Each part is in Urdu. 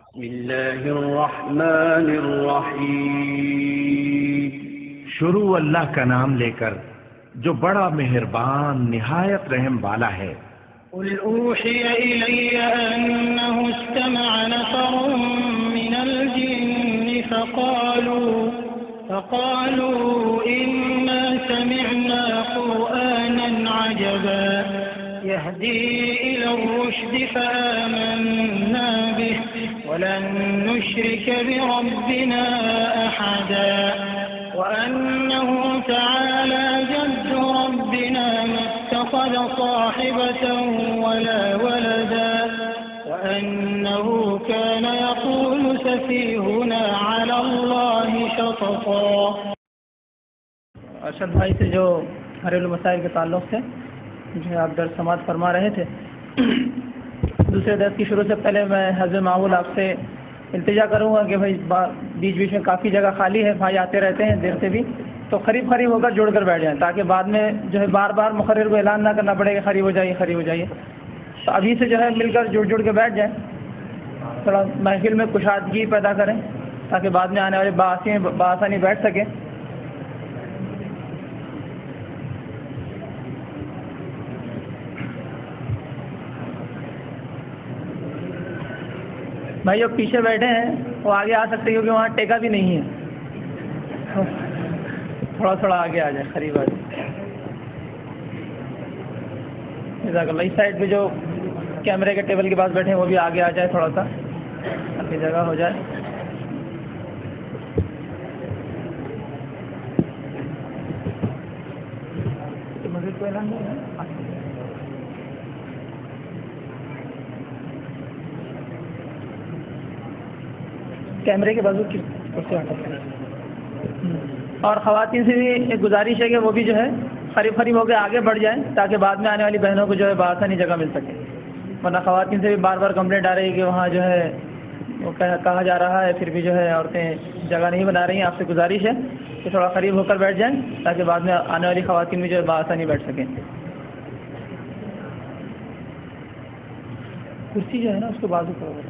بسم اللہ الرحمن الرحیم، شروع اللہ کا نام لے کر جو بڑا مہربان نہایت رحم والا ہے۔ قل اوحی الی انہ استمع نفر من الجن فقالوا انا سمعنا قرآنا عجبا يهدي إلى الرشد فآمنا به ولن نشرك بربنا أحدا وأنه تعالى جد ربنا ما اتخذ صاحبة ولا ولدا وأنه كان يقول سفيهنا على الله شططا۔ ارشد بھائی سے جو گھریلو مسائل کے تعلق سے جو آپ درس سماعت فرما رہے تھے، دوسرے درس کی شروع سے پہلے میں حضرت معمول آپ سے التجا کروں گا کہ بھائی بیچ بیچ میں کافی جگہ خالی ہے، بھائی آتے رہتے ہیں دیر سے بھی، تو قریب ہو کر جڑ کر بیٹھ جائیں تاکہ بعد میں جو ہے بار بار مقرر کو اعلان نہ کرنا پڑے کہ قریب ہو جائیے۔ تو ابھی سے جو ہے مل کر جڑ کے بیٹھ جائیں، تھوڑا محفل میں کشادگی پیدا کریں تاکہ بعد میں آنے والے بآسانی بیٹھ سکیں۔ بھائی جو پیچھے بیٹھے ہیں وہ آگے آ سکتے کیونکہ وہاں ٹیکا بھی نہیں ہے، تھوڑا آگے آ جائے، قریب آ جائے۔ جزاک اللہ۔ اس سائڈ پہ جو کیمرے کے ٹیبل کے پاس بیٹھے ہیں وہ بھی آگے آ جائے، تھوڑا سا تاکہ جگہ ہو جائے۔ مزید کوئی اعلان نہیں ہے؟ کیمرے کے بازو کی اور خواتین سے بھی ایک گزارش ہے کہ وہ بھی جو ہے قریب ہو کے آگے بڑھ جائیں تاکہ بعد میں آنے والی بہنوں کو جو ہے بآسانی جگہ مل سکے، ورنہ خواتین سے بھی بار بار کمپلینٹ آ رہی ہے کہ وہاں جو ہے وہ کہا جا رہا ہے، پھر بھی جو ہے عورتیں جگہ نہیں بنا رہی ہیں۔ آپ سے گزارش ہے کہ تھوڑا قریب ہو کر بیٹھ جائیں تاکہ بعد میں آنے والی خواتین بھی جو ہے بآسانی بیٹھ سکیں۔ کرسی جو ہے نا اس کو بازو کرو۔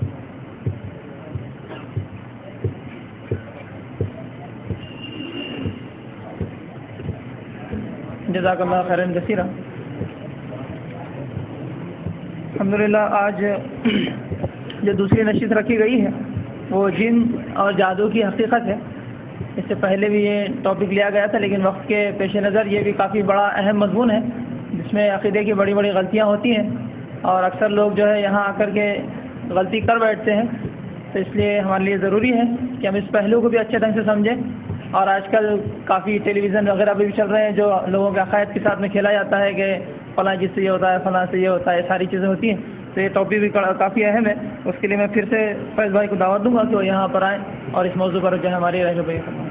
جزاک اللہ خیرن کثیرا۔ الحمدللہ آج جو دوسری نشست رکھی گئی ہے وہ جن اور جادو کی حقیقت ہے۔ اس سے پہلے بھی یہ ٹاپک لیا گیا تھا، لیکن وقت کے پیش نظر یہ بھی کافی بڑا اہم مضمون ہے جس میں عقیدے کی بڑی غلطیاں ہوتی ہیں اور اکثر لوگ جو ہے یہاں آ کر کے غلطی کر بیٹھتے ہیں۔ تو اس لیے ہمارے لیے ضروری ہے کہ ہم اس پہلو کو بھی اچھے ڈھنگ سے سمجھیں۔ اور آج کل کافی ٹیلی ویژن وغیرہ بھی چل رہے ہیں جو لوگوں کے عقائد کے ساتھ میں کھیلا جاتا ہے کہ فلاں جس سے یہ ہوتا ہے، فلاں سے یہ ہوتا ہے، ساری چیزیں ہوتی ہیں۔ تو یہ ٹاپک بھی کافی اہم ہے، اس کے لیے میں پھر سے فیض بھائی کو دعوت دوں گا کہ وہ یہاں پر آئیں اور اس موضوع پر جو ہے ہماری رہنمائی فرمائیں۔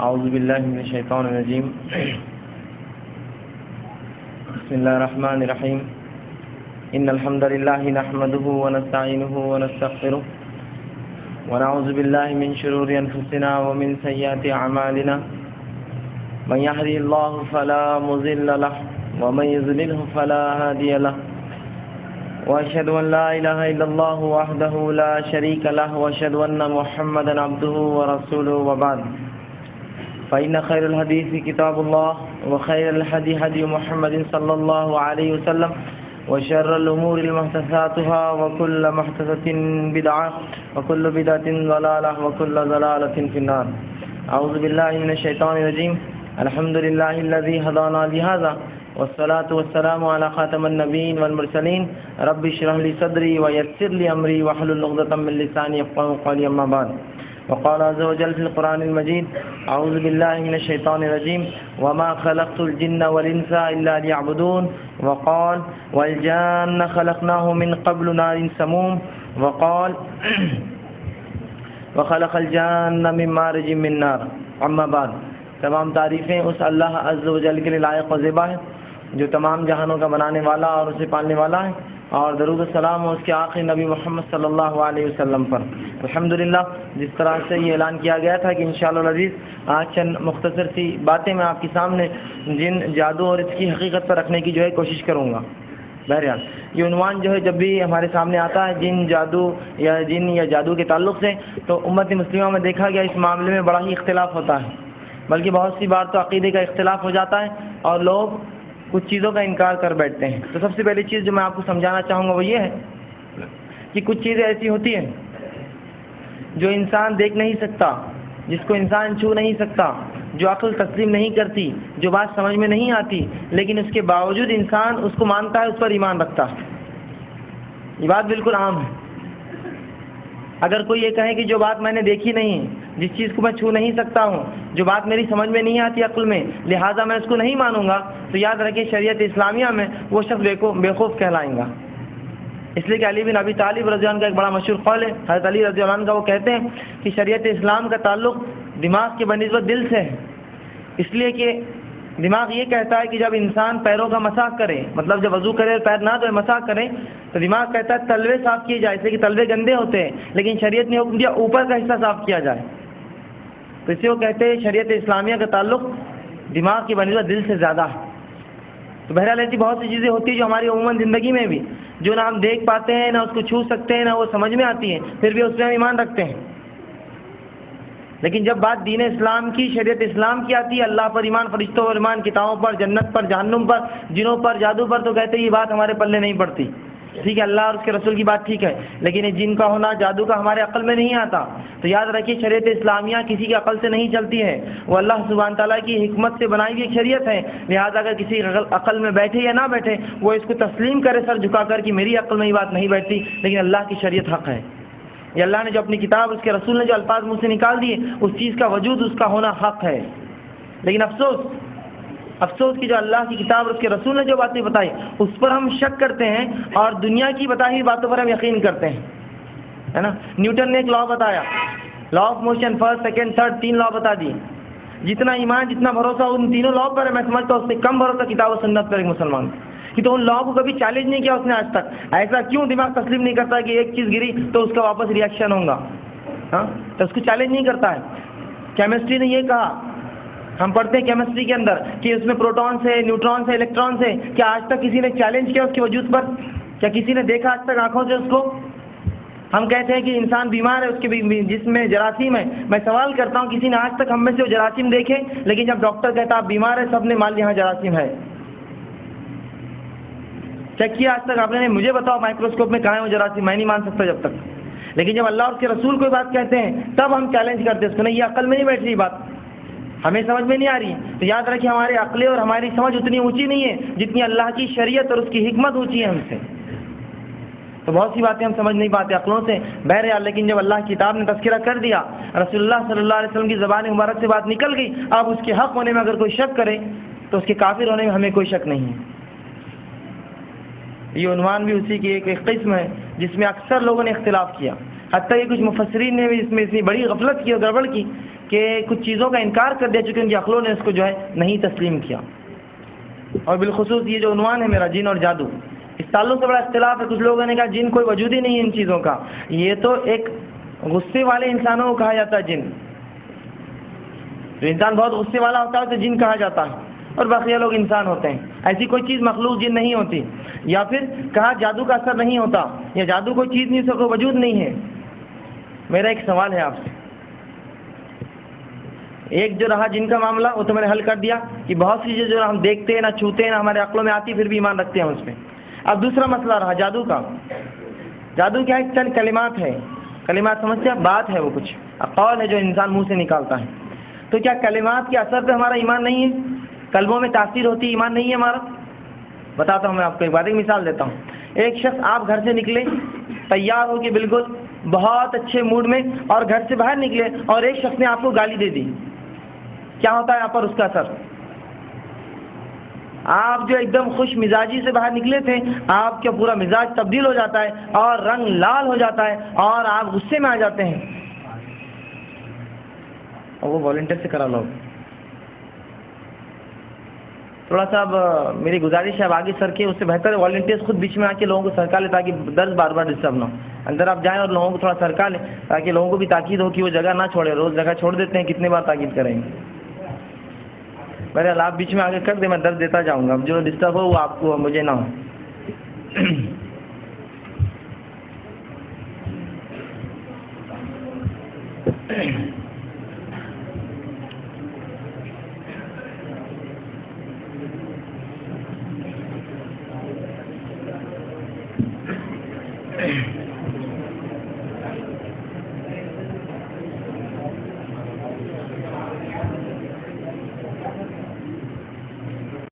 اعوذ باللہ من الشیطان الرجیم، بسم اللہ الرحمن الرحیم، ان الحمد للہ نحمده ونستعینه ونستغفره ونعوذ باللہ من شرور انفسنا ومن سیئات اعمالنا، من یهده اللہ فلا مضل له ومن یضلله فلا هادی له، واشهد ان لا الہ الا اللہ وحده لا شریک له، واشهد ان محمدا عبده ورسوله، وبعد، فإن خير الحديث كتاب الله وخير الهدي هدي محمد صلى الله عليه وسلم، وشر الأمور محدثاتها وكل محدثة بدعة وكل بدعة ضلالة وكل ضلالة في النار۔ أعوذ بالله من الشيطان الرجيم، الحمد لله الذي هدانا لهذا والصلاة والسلام على خاتم النبيين والمرسلين، رب اشرح لي صدري ويسر لي أمري واحلل عقدة من لساني يفقهوا قولي، أما بعد، وقال عز وجل في القرآن المجيد أعوذ بالله من الشيطان الرجيم وما خلقت الجن والإنس إلا ليعبدون وقال والجان خلقناه من قبل نار سموم وقال وخلق الجان من مارج من نار اما بعد. تمام تعریفیں اس اللہ عز و جل کے لیے لائق و زیبا ہے جو تمام جہانوں کا بنانے والا اور اسے پالنے والا ہے، اور درود السلام اس کے آخری نبی محمد صلی اللہ علیہ وسلم پر. الحمدللہ جس طرح سے یہ اعلان کیا گیا تھا کہ انشاءاللہ العزیز آج چند مختصر سی باتیں میں آپ کے سامنے جن، جادو اور اس کی حقیقت پر رکھنے کی جو ہے کوشش کروں گا. بہرحال یہ عنوان جو ہے جب بھی ہمارے سامنے آتا ہے جن یا جادو کے تعلق سے، تو امت مسلمہ میں دیکھا گیا اس معاملے میں بڑا ہی اختلاف ہوتا ہے، بلکہ بہت سی بار تو عقیدے کا اختلاف ہو جاتا ہے اور لوگ کچھ چیزوں کا انکار کر بیٹھتے ہیں. تو سب سے پہلی چیز جو میں آپ کو سمجھانا چاہوں گا وہ یہ ہے کہ کچھ چیزیں ایسی ہوتی ہیں جو انسان دیکھ نہیں سکتا، جس کو انسان چھو نہیں سکتا، جو عقل تسلیم نہیں کرتی، جو بات سمجھ میں نہیں آتی، لیکن اس کے باوجود انسان اس کو مانتا ہے، اس پر ایمان رکھتا ہے. یہ بات بالکل عام ہے. اگر کوئی یہ کہے کہ جو بات میں نے دیکھی نہیں، جس چیز کو میں چھو نہیں سکتا ہوں، جو بات میری سمجھ میں نہیں آتی عقل میں، لہٰذا میں اس کو نہیں مانوں گا، تو یاد رکھیں شریعت اسلامیہ میں وہ شخص بیوقوف کہلائیں گا. اس لیے کہ علی بن ابی طالب رضی اللہ عنہ کا ایک بڑا مشہور قول ہے، حضرت علی رضی اللہ عنہ کا، وہ کہتے ہیں کہ شریعت اسلام کا تعلق دماغ کے بنسبت دل سے ہے. اس لیے کہ دماغ یہ کہتا ہے کہ جب انسان پیروں کا مساح کرے، مطلب جب وضو کرے اور پیر نہ دھوئے مساح کرے، تو دماغ کہتا ہے تلوے صاف کیے جائے، اسے کہ تلوے گندے ہوتے ہیں، لیکن شریعت نے حکم دیا اوپر کا حصہ صاف کیا جائے. تو اسے وہ کہتے ہیں شریعت اسلامیہ کا تعلق دماغ کی بنسبت دل سے زیادہ ہے. تو بہرحال ایسی بہت سی چیزیں ہوتی ہیں جو ہماری عموماً زندگی میں بھی، جو نہ ہم دیکھ پاتے ہیں، نہ اس کو چھو سکتے ہیں، نہ وہ سمجھ میں آتی ہیں، پھر بھی اس پہ ہم ایمان رکھتے ہیں. لیکن جب بات دین اسلام کی، شریعت اسلام کی آتی ہے، اللہ پر ایمان، فرشتوں پر ایمان، کتابوں پر، جنت پر، جہنم پر، جنوں پر، جادو پر، تو کہتے ہیں یہ بات ہمارے پلے نہیں پڑتی. ٹھیک ہے، اللہ اور اس کے رسول کی بات ٹھیک ہے، لیکن یہ جن کا ہونا، جادو کا ہمارے عقل میں نہیں آتا. تو یاد رکھیے شریعت اسلامیہ کسی کی عقل سے نہیں چلتی ہے، وہ اللہ سبحانہ تعالیٰ کی حکمت سے بنائی ہوئی ایک شریعت ہے. لہٰذا اگر کسی عقل میں بیٹھے یا نہ بیٹھے، وہ اس کو تسلیم کرے سر جھکا کر کہ میری عقل میں یہ بات نہیں بیٹھتی، لیکن اللہ کی شریعت حق ہے. یہ اللہ نے جو اپنی کتاب، اس کے رسول نے جو الفاظ مجھ سے نکال دیے، اس چیز کا وجود، اس کا ہونا حق ہے. لیکن افسوس کہ جو اللہ کی کتاب اور اس کے رسول نے جو باتیں بتائی اس پر ہم شک کرتے ہیں، اور دنیا کی بتائی ہوئی باتوں پر ہم یقین کرتے ہیں، ہے نا. نیوٹن نے ایک لا بتایا، law of motion, first, second, third, 3 لا بتا دیے. جتنا ایمان، جتنا بھروسہ ان تینوں لا پر ہے، میں سمجھتا ہوں اس سے کم بھروسہ کتاب و سنت پر ایک مسلمان کہ تو ان لا کو کبھی چیلنج نہیں کیا اس نے آج تک. ایسا کیوں دماغ تسلیم نہیں کرتا کہ ایک چیز گری تو اس کا واپس ریئیکشن ہوگا؟ ہاں، تو اس کو چیلنج نہیں کرتا ہے. کیمسٹری نے یہ کہا، ہم پڑھتے ہیں کیمسٹری کے اندر کہ اس میں پروٹونس ہے، نیوٹرونس ہے، الیکٹرانس ہے. کیا آج تک کسی نے چیلنج کیا اس کے وجود پر؟ کیا کسی نے دیکھا آج تک آنکھوں سے اس کو؟ ہم کہتے ہیں کہ انسان بیمار ہے، اس کے جسم میں جراثیم ہے. میں سوال کرتا ہوں کسی نے آج تک ہم میں سے وہ جراثیم دیکھے؟ لیکن جب ڈاکٹر کہتا آپ بیمار ہے، سب نے مان لیا یہاں جراثیم ہے. چیک کیا آج تک آپ نے؟ مجھے بتاؤ مائکروسکوپ میں کہاں ہے وہ جراثیم؟ میں نہیں مان سکتا جب تک. لیکن جب اللہ اور اس کے رسول کوئی بات کہتے ہیں تب ہم چیلنج کرتے ہیں اس کو. نہیں، یہ عقل میں نہیں بیٹھ رہی بات، ہمیں سمجھ میں نہیں آ رہی. تو یاد رکھیں ہمارے عقلیں اور ہماری سمجھ اتنی اونچی نہیں ہے جتنی اللہ کی شریعت اور اس کی حکمت اونچی ہے ہم سے. تو بہت سی باتیں ہم سمجھ نہیں پاتے عقلوں سے. بہرحال لیکن جب اللہ کی کتاب نے تذکرہ کر دیا، رسول اللہ صلی اللہ علیہ وسلم کی زبان مبارک سے بات نکل گئی، اب اس کے حق ہونے میں اگر کوئی شک کرے تو اس کے کافر ہونے میں ہمیں کوئی شک نہیں ہے. یہ عنوان بھی اسی کی ایک قسم ہے جس میں اکثر لوگوں نے اختلاف کیا، حتیٰ کہ کچھ مفسرین نے بھی اس میں اتنی بڑی غفلت کی اور گڑبڑ کی کہ کچھ چیزوں کا انکار کر دیا چونکہ ان کی عقلوں نے اس کو جو ہے نہیں تسلیم کیا. اور بالخصوص یہ جو عنوان ہے میرا، جن اور جادو، اس تعلق سے بڑا اختلاف ہے. کچھ لوگوں نے کہا جن کوئی وجود ہی نہیں ہے ان چیزوں کا، یہ تو ایک غصے والے انسانوں کو کہا جاتا ہے جن. جو انسان بہت غصے والا ہوتا ہے تو جن کہا جاتا ہے، اور بقیہ لوگ انسان ہوتے ہیں. ایسی کوئی چیز مخلوق جن نہیں ہوتی. یا پھر کہا جادو کا اثر نہیں ہوتا، یا جادو کوئی چیز نہیں، اس کا کوئی وجود نہیں ہے. میرا ایک سوال ہے آپ سے. ایک جو رہا جن کا معاملہ وہ تو میں نے حل کر دیا کہ بہت سی چیزیں جو ہم دیکھتے ہیں، نہ چھوتے ہیں، نہ ہمارے عقلوں میں آتی، پھر بھی ایمان رکھتے ہیں اس پہ. اب دوسرا مسئلہ رہا جادو کا. جادو کیا ہے؟ چند کلمات ہے. کلمات سمجھتے ہیں؟ بات ہے، وہ کچھ قول ہے جو انسان منہ سے نکالتا ہے. تو کیا کلمات کے اثر پہ ہمارا ایمان نہیں ہے؟ قلبوں میں تاثیر ہوتی ہے، ایمان نہیں ہے ہمارا؟ بتاتا ہوں میں آپ کو ایک بات، ایک مثال دیتا ہوں. ایک شخص آپ گھر سے نکلے تیار ہو کے بالکل بہت اچھے موڈ میں اور گھر سے باہر نکلے اور ایک شخص نے آپ کو گالی دے دی، کیا ہوتا ہے آپ پر اس کا اثر؟ آپ جو ایک دم خوش مزاجی سے باہر نکلے تھے، آپ کا پورا مزاج تبدیل ہو جاتا ہے اور رنگ لال ہو جاتا ہے اور آپ غصے میں آ جاتے ہیں. اور وہ والنٹیئر سے کرا لو. تھوڑا سا اب میری گزارش ہے اب آگے سر کے، اس سے بہتر ہے والنٹیئرس خود بیچ میں آ کے لوگوں کو سرکا لیں تاکہ درس بار بار ڈسٹرب نہ ہو. اندر آپ جائیں اور لوگوں کو تھوڑا سرکا لیں تاکہ لوگوں کو بھی تاکید ہو کہ وہ جگہ نہ چھوڑے. روز جگہ چھوڑ دیتے ہیں، کتنے بار تاکید کریں گے. بہرحال آپ بیچ میں آگے کر دیں، میں درس دیتا جاؤں گا. اب جو ڈسٹرب ہو وہ آپ کو، مجھے نہ ہو.